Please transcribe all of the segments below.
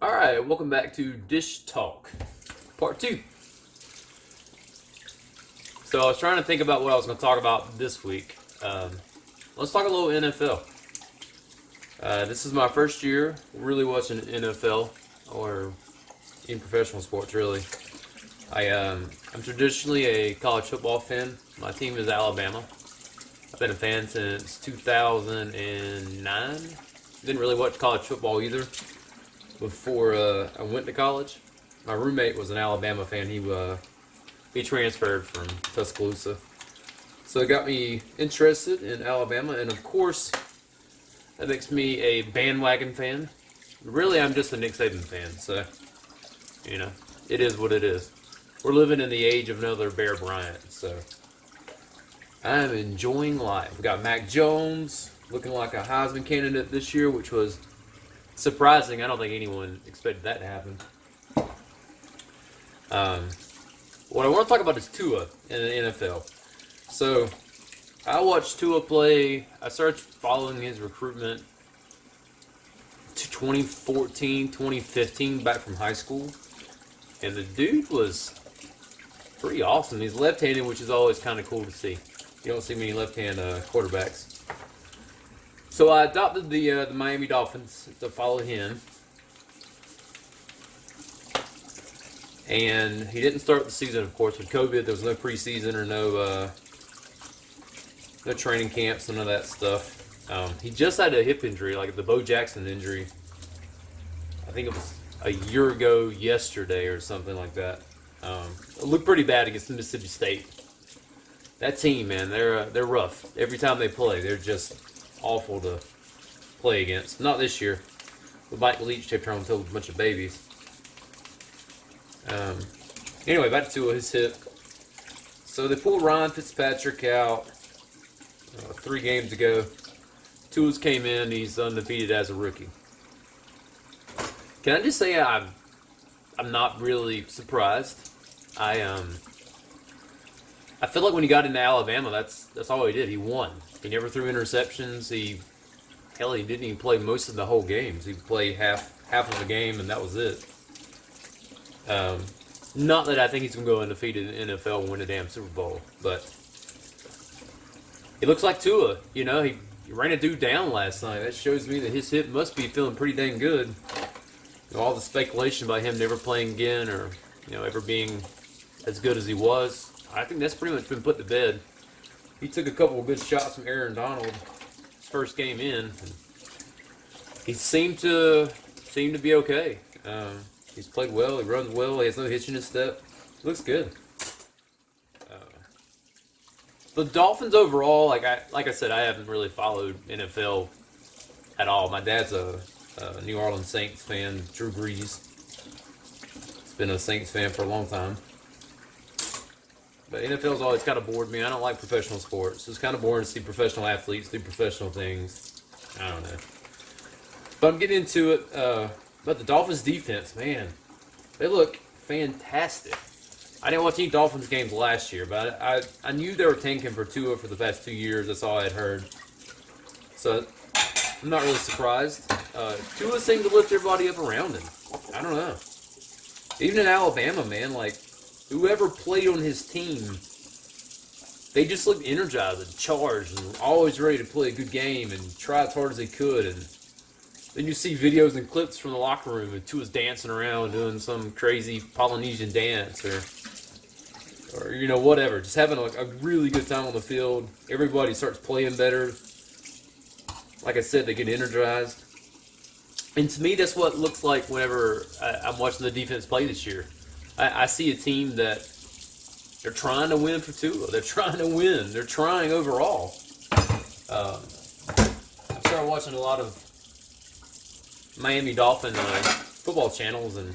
Alright, welcome back to Dish Talk, part 2. So I was trying to think about what I was going to talk about this week. Let's talk a little NFL. This is my first year really watching NFL, or in professional sports, really. I'm traditionally a college football fan. My team is Alabama. I've been a fan since 2009. Didn't really watch college football either before I went to college. My roommate was an Alabama fan. He transferred from Tuscaloosa, so it got me interested in Alabama, and of course, that makes me a bandwagon fan. Really, I'm just a Nick Saban fan, so it is what it is. We're living in the age of another Bear Bryant, so I'm enjoying life. We got Mac Jones looking like a Heisman candidate this year, which was surprising. I don't think anyone expected that to happen. What I want to talk about is Tua in the NFL. So, I watched Tua play. I started following his recruitment to 2014, 2015, back from high school. And the dude was pretty awesome. He's left-handed, which is always kind of cool to see. You don't see many left-hand quarterbacks. So I adopted the Miami Dolphins to follow him. And he didn't start the season, of course, with COVID. There was no preseason or no training camps, none of that stuff. He just had a hip injury, like the Bo Jackson injury. I think it was a year ago yesterday or something like that. It looked pretty bad against Mississippi State. That team, man, they're rough. Every time they play, they're just awful to play against. Not this year. With Mike Leach, they've turned into a bunch of babies. Anyway, back to his hip. So they pulled Ryan Fitzpatrick out 3 games ago. Tua's came in. He's undefeated as a rookie. Can I just say I'm not really surprised. I feel like when he got into Alabama, that's all he did. He won. He never threw interceptions. He didn't even play most of the whole games. He played half of the game, and that was it. Not that I think he's going to go undefeated in the NFL and win a damn Super Bowl, but he looks like Tua. He ran a dude down last night. That shows me that his hip must be feeling pretty dang good. All the speculation about him never playing again or ever being as good as he was, I think that's pretty much been put to bed. He took a couple of good shots from Aaron Donald his first game in. And he seemed to be okay. He's played well. He runs well. He has no hitch in his step. Looks good. The Dolphins overall, like I said, I haven't really followed NFL at all. My dad's a New Orleans Saints fan. Drew Brees. He's been a Saints fan for a long time. But NFL's always kind of bored me. I don't like professional sports. It's kind of boring to see professional athletes do professional things. I don't know. But I'm getting into it. But the Dolphins defense, man, they look fantastic. I didn't watch any Dolphins games last year, but I knew they were tanking for Tua for the past 2 years. That's all I had heard. So I'm not really surprised. Tua seemed to lift everybody up around him. I don't know. Even in Alabama, man, like whoever played on his team, they just looked energized and charged and always ready to play a good game and try as hard as they could. And then you see videos and clips from the locker room and Tua's dancing around doing some crazy Polynesian dance or whatever. Just having a really good time on the field. Everybody starts playing better. Like I said, they get energized. And to me, that's what it looks like whenever I'm watching the defense play this year. I see a team that they're trying to win for Tua. They're trying to win. They're trying overall. I started watching a lot of Miami Dolphin football channels, and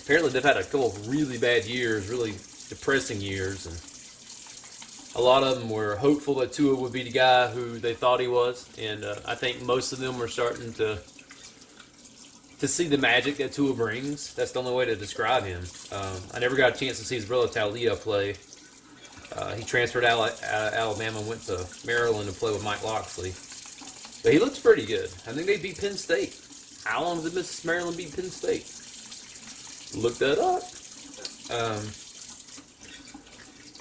apparently they've had a couple of really bad years, really depressing years, and a lot of them were hopeful that Tua would be the guy who they thought he was, and I think most of them were starting to see the magic that Tua brings. That's the only way to describe him. I never got a chance to see his brother Talia play. He transferred out of Alabama and went to Maryland to play with Mike Locksley. But he looks pretty good. I think they beat Penn State. How long did Mrs. Maryland beat Penn State? Look that up.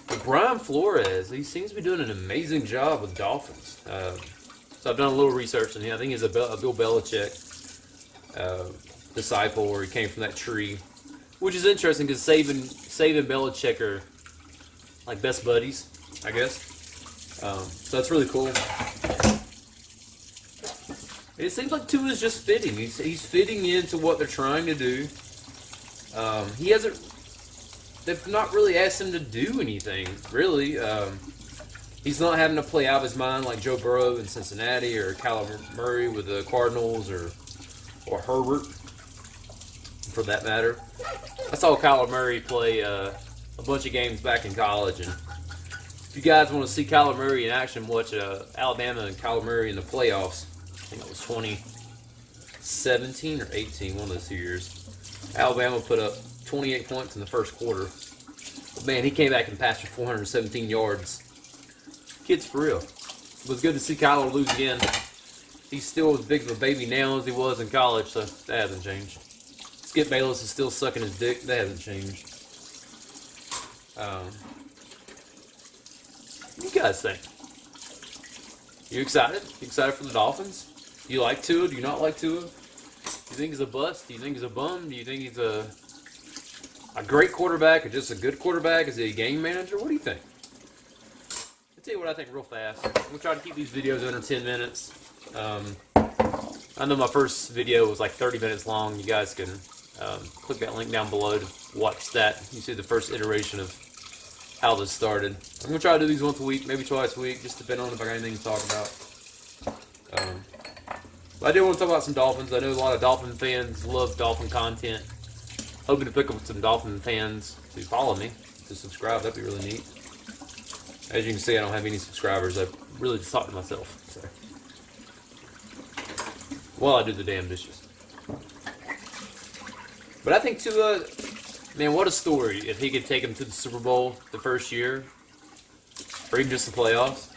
But Brian Flores, he seems to be doing an amazing job with Dolphins. So I've done a little research on him. I think he's a Bill Belichick disciple, or he came from that tree, which is interesting because Saban and Belichick are like best buddies, I guess. So that's really cool. It seems like Tua is just fitting. He's fitting into what they're trying to do. He hasn't. They've not really asked him to do anything, really. He's not having to play out of his mind like Joe Burrow in Cincinnati, or Kyler Murray with the Cardinals, or Herbert, for that matter. I saw Kyler Murray play a bunch of games back in college, and if you guys want to see Kyler Murray in action, watch Alabama and Kyler Murray in the playoffs. I think it was 2017 or 18, one of those 2 years. Alabama put up 28 points in the first quarter. But man, he came back and passed for 417 yards. Kid's for real. It was good to see Kyler lose again. He's still as big of a baby now as he was in college, so that hasn't changed. Skip Bayless is still sucking his dick. That hasn't changed. What do you guys think? You excited? You excited for the Dolphins? Do you like Tua? Do you not like Tua? Do you think he's a bust? Do you think he's a bum? Do you think he's a great quarterback or just a good quarterback? Is he a game manager? What do you think? I'll tell you what I think real fast. We'll try to keep these videos under 10 minutes. I know my first video was like 30 minutes long. You guys can click that link down below to watch that. You see the first iteration of how this started. I'm going to try to do these once a week, maybe twice a week, just depending on if I got anything to talk about. But I do want to talk about some Dolphins. I know a lot of Dolphin fans love Dolphin content. Hoping to pick up some Dolphin fans to follow me, to subscribe. That'd be really neat. As you can see, I don't have any subscribers. I really just talk to myself. So. While I do the damn dishes. But I think Tua, man, what a story if he could take him to the Super Bowl the first year, or even just the playoffs.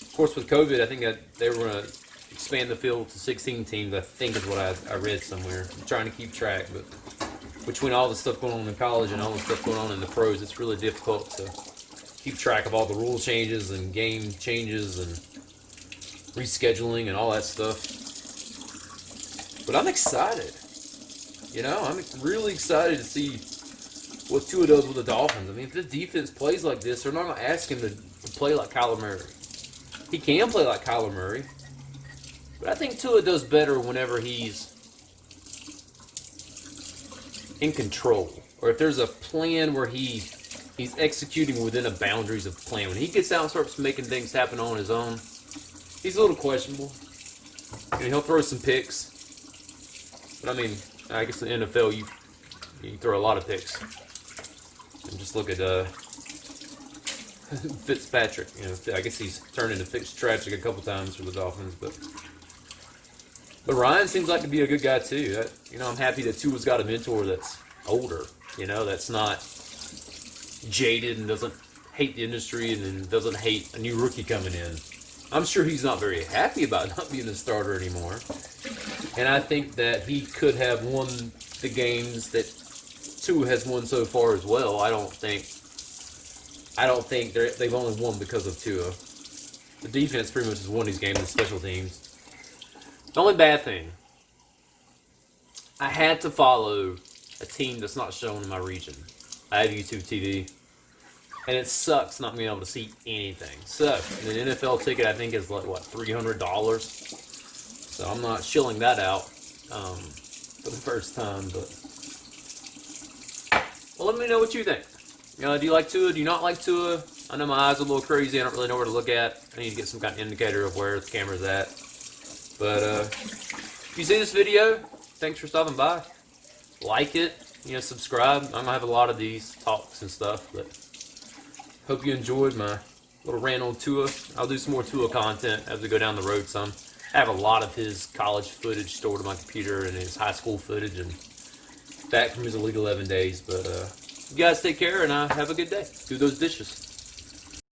Of course, with COVID, I think that they were going to expand the field to 16 teams, I think is what I read somewhere. I'm trying to keep track, but between all the stuff going on in college and all the stuff going on in the pros, it's really difficult to keep track of all the rule changes and game changes and rescheduling and all that stuff. But I'm excited. You know, I'm really excited to see what Tua does with the Dolphins. I mean, if this defense plays like this, they're not going to ask him to play like Kyler Murray. He can play like Kyler Murray. But I think Tua does better whenever he's in control. Or if there's a plan where he's executing within the boundaries of the plan. When he gets out and starts making things happen on his own, he's a little questionable. And he'll throw some picks. But I mean, I guess in the NFL, you throw a lot of picks. And just look at Fitzpatrick. You know, I guess he's turned into Fitztragic a couple times for the Dolphins, but Ryan seems like to be a good guy too. I'm happy that Tua's got a mentor that's older. You know, that's not jaded and doesn't hate the industry and doesn't hate a new rookie coming in. I'm sure he's not very happy about not being the starter anymore. And I think that he could have won the games that Tua has won so far as well. I don't think they've only won because of Tua. The defense pretty much has won these games in special teams. The only bad thing, I had to follow a team that's not shown in my region. I have YouTube TV, and it sucks not being able to see anything. So, an NFL ticket I think is like, what, $300? So I'm not shilling that out for the first time. But well, let me know what you think. Do you like Tua? Do you not like Tua? I know my eyes are a little crazy. I don't really know where to look at. I need to get some kind of indicator of where the camera's at. But if you see this video, thanks for stopping by. Like it, subscribe. I'm gonna have a lot of these talks and stuff, but hope you enjoyed my little rant on Tua. I'll do some more Tua content as we go down the road some. I have a lot of his college footage stored on my computer and his high school footage and back from his Elite 11 days. But you guys take care and have a good day. Do those dishes.